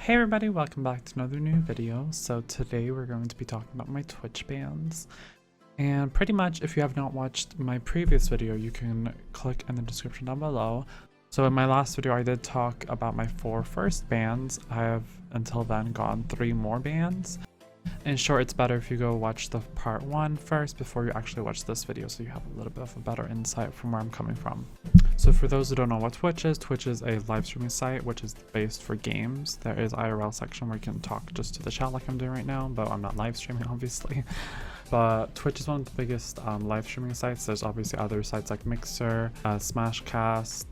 Hey everybody, welcome back to another new video. So today we're going to be talking about my Twitch bans. And pretty much if you have not watched my previous video, you can click in the description down below. So in my last video, I did talk about my 4 first bans. I have until then gotten 3 more bans. In short, it's better if you go watch the part 1 first before you actually watch this video, so you have a little bit of a better insight from where I'm coming from. So for those who don't know what Twitch is a live streaming site which is based for games. There is IRL section where you can talk just to the chat like I'm doing right now, but I'm not live streaming obviously. But Twitch is one of the biggest live streaming sites. There's obviously other sites like Mixer, Smashcast,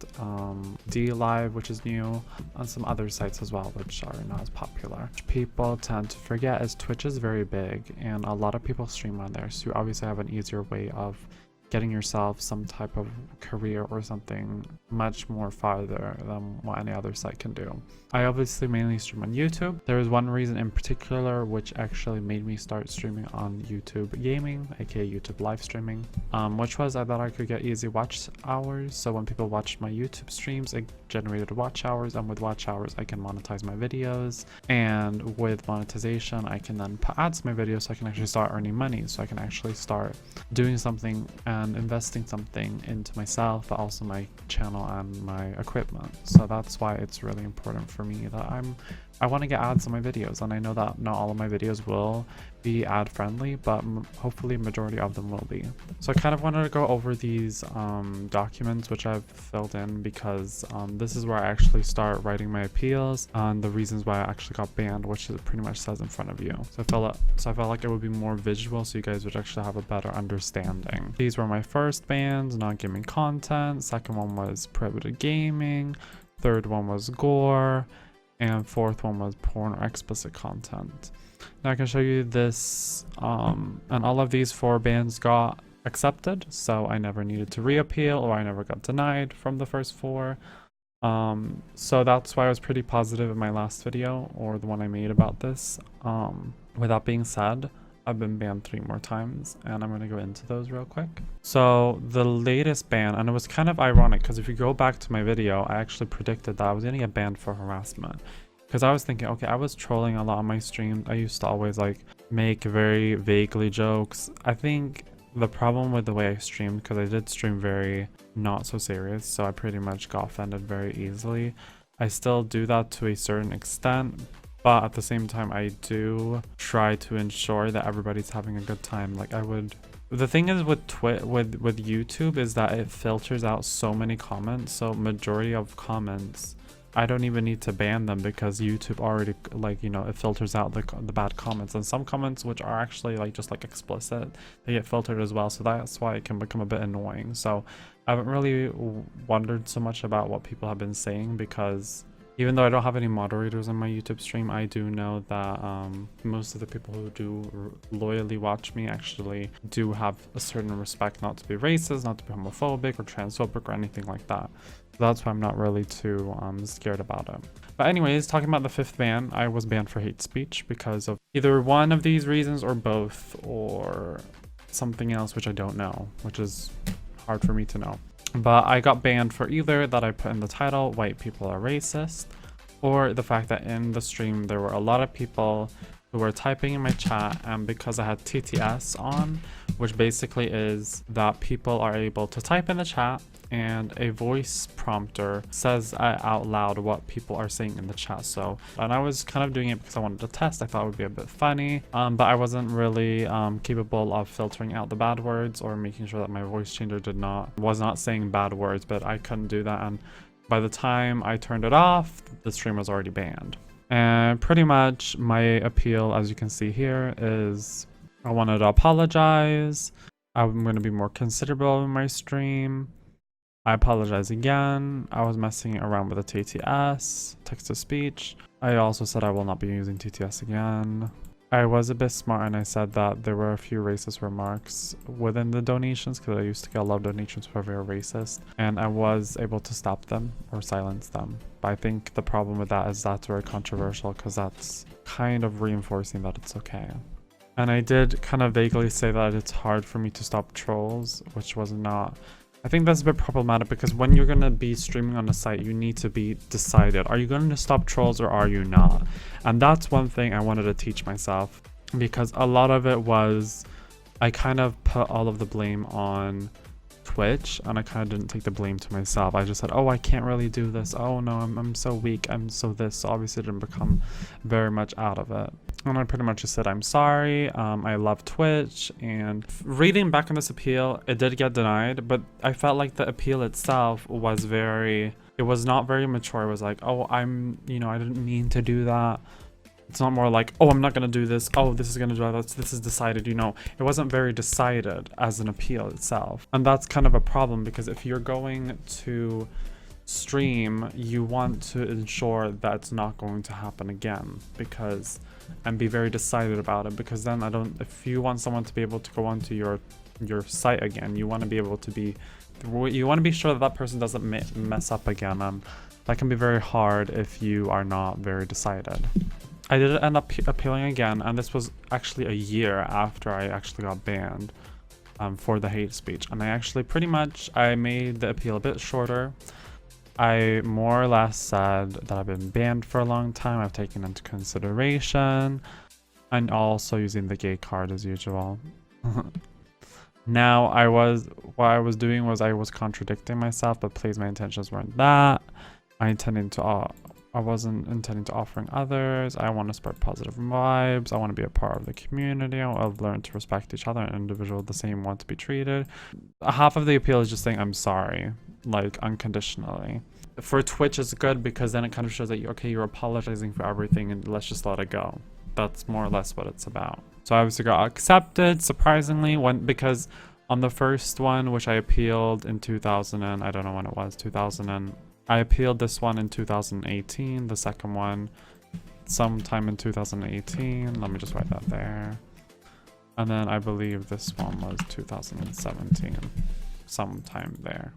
DLive, which is new, and some other sites as well which are not as popular. People tend to forget as Twitch is very big and a lot of people stream on there, so you obviously have an easier way of getting yourself some type of career or something much more farther than what any other site can do. I obviously mainly stream on YouTube. There is one reason in particular which actually made me start streaming on YouTube Gaming, aka YouTube live streaming, which was I thought I could get easy watch hours. So when people watched my YouTube streams, it generated watch hours, and with watch hours I can monetize my videos, and with monetization I can then put ads to my videos so I can actually start earning money, so I can actually start doing something and investing something into myself, but also my channel and my equipment. So that's why it's really important for me that I want to get ads on my videos, and I know that not all of my videos will be ad friendly, but hopefully majority of them will be. So I kind of wanted to go over these documents which I've filled in because this is where I actually start writing my appeals and the reasons why I actually got banned, which it pretty much says in front of you. So I felt like it would be more visual so you guys would actually have a better understanding. These were my first bans: non-gaming content, second one was prohibited gaming, third one was gore, and fourth one was porn or explicit content. Now I can show you this, and all of these 4 bans got accepted, so I never needed to reappeal or I never got denied from the first 4. So that's why I was pretty positive in my last video, or the one I made about this. With that being said, I've been banned 3 more times, and I'm going to go into those real quick. So the latest ban, and it was kind of ironic because if you go back to my video, I actually predicted that I was going to get banned for harassment. Because I was thinking, okay, I was trolling a lot on my stream. I used to always like make very vaguely jokes. I think the problem with the way I streamed, because I did stream very not so serious, so I pretty much got offended very easily. I still do that to a certain extent, but at the same time I do try to ensure that everybody's having a good time. Like the thing is with with YouTube is that it filters out so many comments, so majority of comments I don't even need to ban them because YouTube already, like, you know, it filters out the bad comments, and some comments which are actually like just like explicit, they get filtered as well, so that's why it can become a bit annoying. So I haven't really wondered so much about what people have been saying, because even though I don't have any moderators on my YouTube stream, I do know that most of the people who do loyally watch me actually do have a certain respect not to be racist, not to be homophobic or transphobic or anything like that. So that's why I'm not really too scared about it. But anyways, talking about the 5th ban, I was banned for hate speech because of either one of these reasons or both, or something else which I don't know, which is hard for me to know. But I got banned for either that I put in the title, white people are racist, or the fact that in the stream there were a lot of people who were typing in my chat, and because I had TTS on, which basically is that people are able to type in the chat and a voice prompter says out loud what people are saying in the chat. So, and I was kind of doing it because I wanted to test. I thought it would be a bit funny, but I wasn't really capable of filtering out the bad words or making sure that my voice changer was not saying bad words, but I couldn't do that. And by the time I turned it off, the stream was already banned. And pretty much my appeal, as you can see here, is I wanted to apologize. I'm going to be more considerate in my stream. I apologize again. I was messing around with the TTS, text-to-speech. I also said I will not be using TTS again. I was a bit smart and I said that there were a few racist remarks within the donations, because I used to get a lot of donations for very racist, and I was able to stop them or silence them. But I think the problem with that is that's very controversial, because that's kind of reinforcing that it's okay. And I did kind of vaguely say that it's hard for me to stop trolls, which was not I think that's a bit problematic because when you're gonna be streaming on a site, you need to be decided. Are you going to stop trolls or are you not? And that's one thing I wanted to teach myself, because a lot of it was I kind of put all of the blame on Twitch and I kind of didn't take the blame to myself. I just said, oh, I can't really do this. Oh no, I'm so weak. I'm so this. So obviously didn't become very much out of it. And I pretty much just said, I'm sorry. I love Twitch. And reading back on this appeal, it did get denied, but I felt like the appeal itself was it was not very mature. It was like, oh, I didn't mean to do that. It's not more like, oh, I'm not going to do this. Oh, this is going to do that. This is decided, It wasn't very decided as an appeal itself. And that's kind of a problem, because if you're going to stream, you want to ensure that's not going to happen again, and be very decided about it, because then if you want someone to be able to go onto your site again, you want to be able to be sure that person doesn't mess up again. And that can be very hard if you are not very decided. I did end up appealing again, and this was actually a year after I actually got banned for the hate speech. And I made the appeal a bit shorter. I more or less said that I've been banned for a long time. I've taken into consideration, and also using the gay card as usual. Now, what I was doing was I was contradicting myself, but please, my intentions weren't that. I wasn't intending to offering others. I want to spread positive vibes. I want to be a part of the community. I've learned to respect each other and individuals the same want to be treated. Half of the appeal is just saying I'm sorry, like unconditionally. For Twitch, it's good because then it kind of shows that you're apologizing for everything and let's just let it go. That's more or less what it's about. So I obviously got accepted, surprisingly, because on the first one, which I appealed in 2000 and I don't know when it was, I appealed this one in 2018, the second one sometime in 2018. Let me just write that there. And then I believe this one was 2017, sometime there.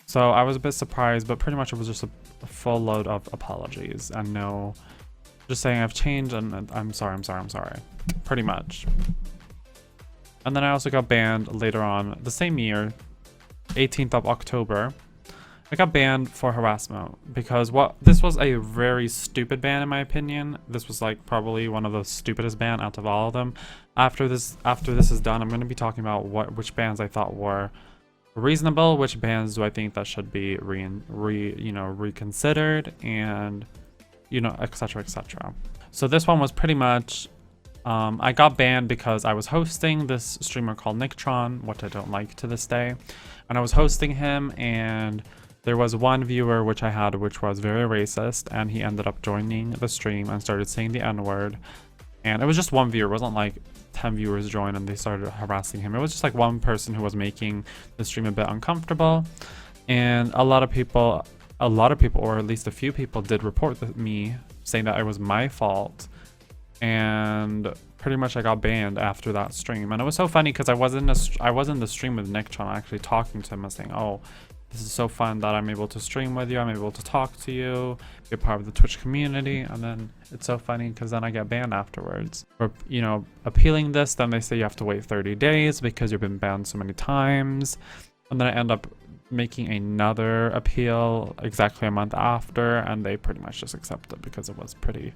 So I was a bit surprised, but pretty much it was just a full load of apologies and just saying I've changed and I'm sorry. Pretty much. And then I also got banned later on the same year, 18th of October. I got banned for harassment because this was a very stupid ban in my opinion. This was like probably one of the stupidest ban out of all of them. After this is done, I'm going to be talking about which bans I thought were reasonable, which bans do I think that should be reconsidered, and etc. etc. So this one was pretty much I got banned because I was hosting this streamer called Nicktron, which I don't like to this day, and I was hosting him, and there was one viewer which was very racist, and he ended up joining the stream and started saying the N-word. And it was just one viewer. It wasn't like 10 viewers joined and they started harassing him. It was just like one person who was making the stream a bit uncomfortable. And a lot of people, or at least a few people, did report me saying that it was my fault. And pretty much I got banned after that stream. And it was so funny because I was in the stream with Nicktron, actually talking to him and saying, oh, this is so fun that I'm able to stream with you, I'm able to talk to you, be a part of the Twitch community. And then it's so funny because then I get banned afterwards for appealing this. Then they say you have to wait 30 days because you've been banned so many times. And then I end up making another appeal exactly a month after, and they pretty much just accept it because it was pretty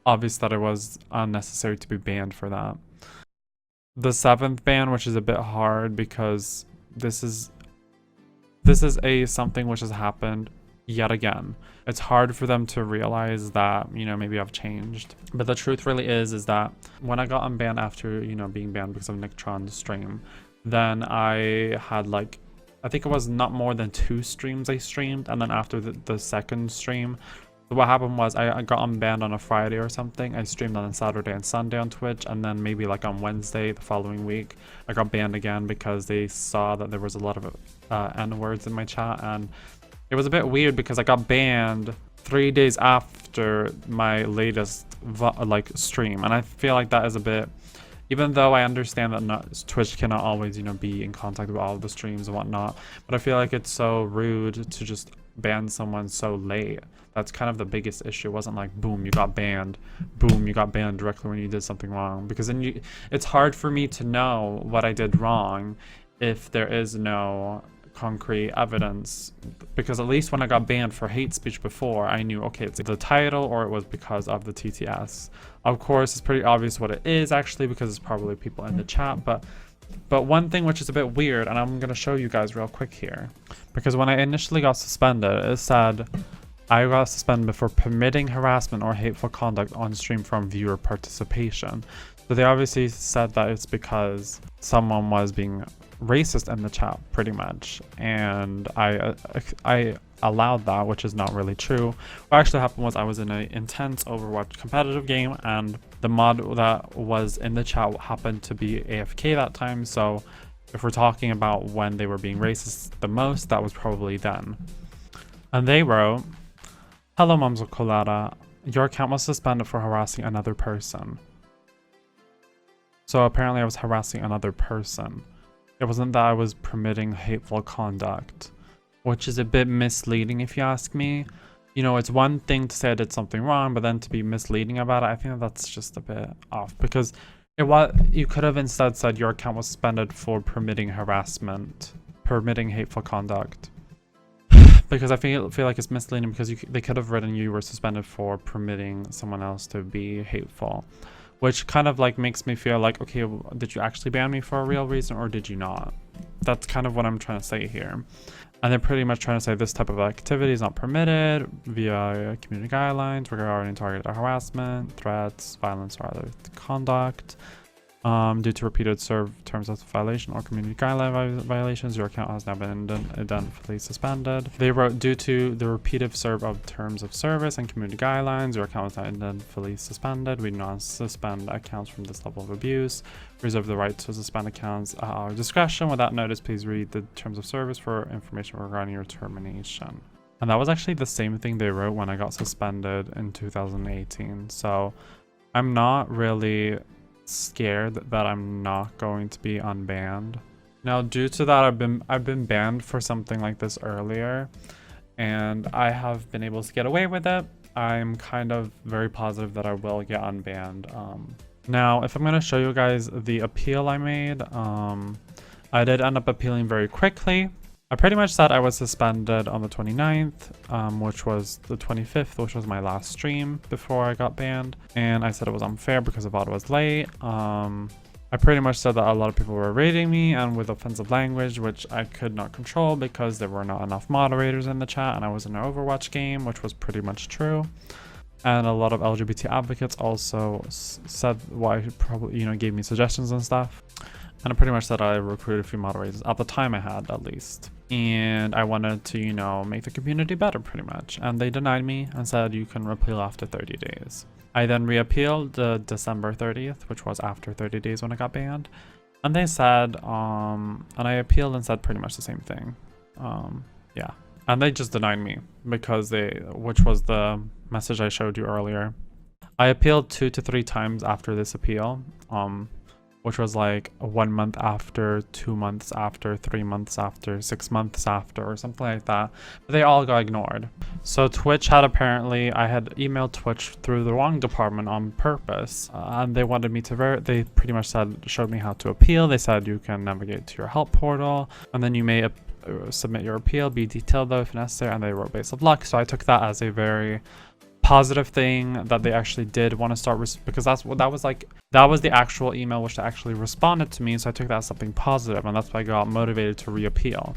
obvious that it was unnecessary to be banned for that. The 7th ban, which is a bit hard because this is something which has happened yet again. It's hard for them to realize that, maybe I've changed. But the truth really is that when I got unbanned after, being banned because of Nicktron's stream, then I had I think it was not more than 2 streams I streamed. And then after the second stream, what happened was I got unbanned on a Friday or something. I streamed on Saturday and Sunday on Twitch, and then maybe on Wednesday the following week I got banned again because they saw that there was a lot of N-words in my chat, and it was a bit weird because I got banned 3 days after my latest stream. And I feel like that is a bit, even though I understand that Twitch cannot always be in contact with all of the streams and whatnot, but I feel like it's so rude to just ban someone so late. That's kind of the biggest issue. It wasn't like boom, you got banned, boom, you got banned directly when you did something wrong, because then it's hard for me to know what I did wrong if there is no concrete evidence, because at least when I got banned for hate speech before, I knew, okay, it's the title or it was because of the TTS. Of course, it's pretty obvious what it is actually, because it's probably people in the chat, but one thing which is a bit weird, and I'm going to show you guys real quick here, because when I initially got suspended, it said I got suspended for permitting harassment or hateful conduct on stream from viewer participation. So they obviously said that it's because someone was being racist in the chat, pretty much, and I allowed that, which is not really true. What actually happened was I was in an intense Overwatch competitive game, and the mod that was in the chat happened to be AFK that time. So if we're talking about when they were being racist the most, that was probably then. And they wrote, "Hello, Momzo Colada. Your account was suspended for harassing another person." So apparently I was harassing another person. It wasn't that I was permitting hateful conduct, which is a bit misleading if you ask me. You know, it's one thing to say I did something wrong, but then to be misleading about it, I think that's just a bit off, because you could have instead said your account was suspended for permitting harassment, permitting hateful conduct. Because I feel like it's misleading, because they could have written you were suspended for permitting someone else to be hateful, which kind of like makes me feel like, okay, did you actually ban me for a real reason or did you not? That's kind of what I'm trying to say here. And they're pretty much trying to say this type of activity is not permitted via community guidelines regarding targeted harassment, threats, violence, or other conduct. Due to repeated terms of violation or community guideline violations, your account has now been indefinitely suspended. They wrote, due to the repeated serve of terms of service and community guidelines, your account is now indefinitely suspended. We do not suspend accounts from this level of abuse. Reserve the right to suspend accounts at our discretion. Without notice, please read the terms of service for information regarding your termination. And that was actually the same thing they wrote when I got suspended in 2018. So I'm not really scared that I'm not going to be unbanned. Now, due to that, I've been banned for something like this earlier, and I have been able to get away with it. I'm kind of very positive that I will get unbanned. Now, if I'm going to show you guys the appeal I made, I did end up appealing very quickly. I pretty much said I was suspended on the 29th, which was the 25th, which was my last stream before I got banned. And I said it was unfair because the VOD was late. I pretty much said that a lot of people were rating me and with offensive language, which I could not control because there were not enough moderators in the chat and I was in an Overwatch game, which was pretty much true. And a lot of LGBT advocates also said why, probably, you know, gave me suggestions and stuff. And I pretty much said I recruited a few moderators at the time I had, at least. And I wanted to, you know, make the community better pretty much. And they denied me and said you can reappeal after 30 days. I then reappealed the December 30th, which was after 30 days when I got banned. And they said, and I appealed and said pretty much the same thing. Yeah. And they just denied me because which was the message I showed you earlier. I appealed 2 to 3 times after this appeal. Which was like 1 month after, 2 months after, 3 months after, 6 months after, or something like that. But they all got ignored. So Twitch had apparently, I had emailed Twitch through the wrong department on purpose. And they wanted me to, they pretty much showed me how to appeal. They said you can navigate to your help portal, and then you may submit your appeal, be detailed though if necessary, and they wrote base of luck. So I took that as a very positive thing that they actually did want to start, because that was the actual email which they actually responded to me. So I took that as something positive, and that's why I got motivated to reappeal.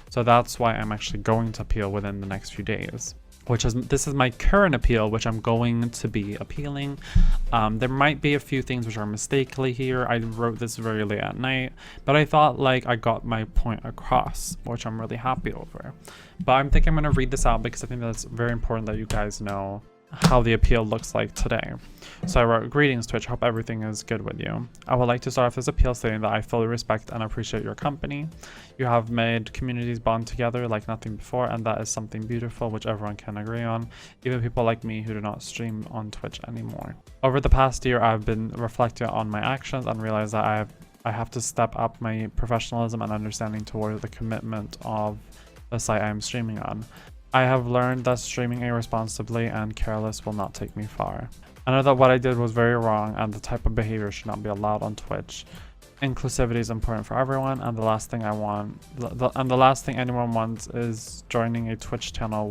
So that's why I'm actually going to appeal within the next few days, this is my current appeal, which I'm going to be appealing. There might be a few things which are mistakenly here. I wrote this very late at night, but I thought like I got my point across, which I'm really happy over. But I'm thinking I'm going to read this out because I think that's very important that you guys know how the appeal looks like today. So I wrote, "Greetings Twitch, hope everything is good with you. I would like to start off this appeal saying that I fully respect and appreciate your company. You have made communities bond together like nothing before, and that is something beautiful which everyone can agree on, even people like me who do not stream on Twitch anymore. Over the past year, I've been reflecting on my actions and realized that I have to step up my professionalism and understanding toward the commitment of the site I am streaming on. I have learned that streaming irresponsibly and careless will not take me far. I know that what I did was very wrong and the type of behavior should not be allowed on Twitch. inclusivity is important for everyone, and the last thing I want, the last thing anyone wants is joining a Twitch channel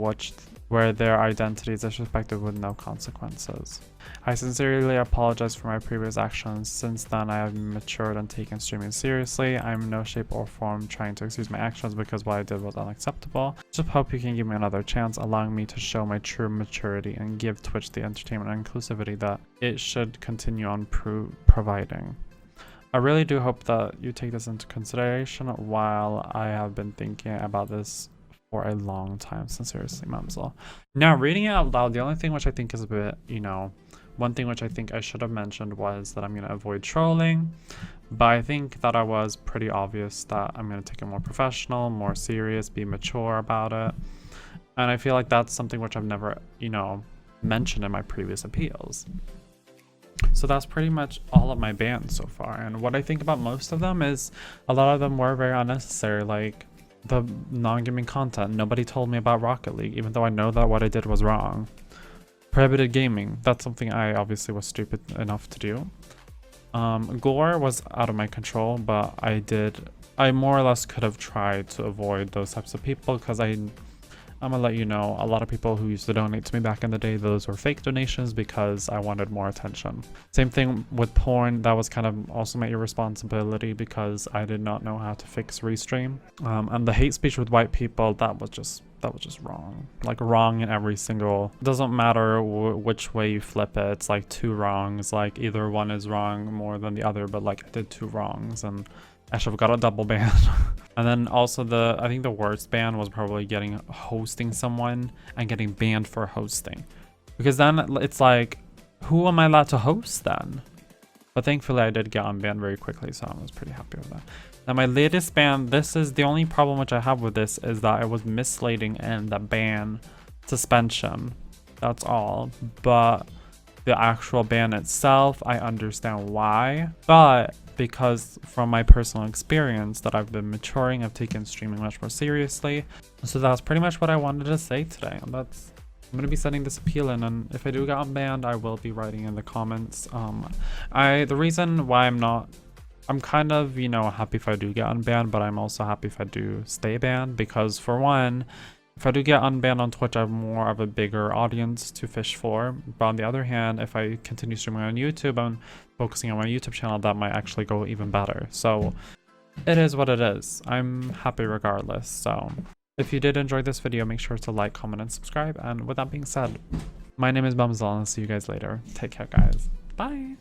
where their identity is disrespected with no consequences. I sincerely apologize for my previous actions. Since then, I have matured and taken streaming seriously. I'm in no shape or form trying to excuse my actions because what I did was unacceptable. Just hope you can give me another chance, allowing me to show my true maturity and give Twitch the entertainment and inclusivity that it should continue on providing. I really do hope that you take this into consideration while I have been thinking about this for a long time. Sincerely, Mamsel. Now, reading it out loud, the only thing which I think is a bit, one thing which I think I should have mentioned was that I'm going to avoid trolling, but I think that I was pretty obvious that I'm going to take it more professional, more serious, be mature about it. And I feel like that's something which I've never, mentioned in my previous appeals. So that's pretty much all of my bans so far. And what I think about most of them is a lot of them were very unnecessary, like the non-gaming content. Nobody told me about Rocket League, even though I know that what I did was wrong. Prohibited gaming, that's something I obviously was stupid enough to do. Gore was out of my control, but I more or less could have tried to avoid those types of people, because I'm gonna let you know, a lot of people who used to donate to me back in the day, those were fake donations because I wanted more attention. Same thing with porn, that was kind of also my irresponsibility because I did not know how to fix restream. And the hate speech with white people, that was just wrong. Like wrong in every single, doesn't matter which way you flip it, it's like two wrongs, like either one is wrong more than the other, but like I did two wrongs and I should have got a double ban. And then also I think the worst ban was probably hosting someone and getting banned for hosting. Because then it's like, who am I allowed to host then? But thankfully I did get unbanned very quickly, so I was pretty happy with that. Now my latest ban, this is the only problem which I have with this, is that it was misleading in the ban suspension. That's all. But the actual ban itself, I understand why. But because from my personal experience that I've been maturing, I've taken streaming much more seriously. So that's pretty much what I wanted to say today. And I'm going to be sending this appeal in, and if I do get unbanned, I will be writing in the comments. The reason why I'm kind of, happy if I do get unbanned, but I'm also happy if I do stay banned, because for one, if I do get unbanned on Twitch, I have more of a bigger audience to fish for. But on the other hand, if I continue streaming on YouTube and focusing on my YouTube channel, that might actually go even better. So it is what it is. I'm happy regardless. So if you did enjoy this video, make sure to like, comment, and subscribe. And with that being said, my name is Bumzel, and I'll see you guys later. Take care, guys. Bye.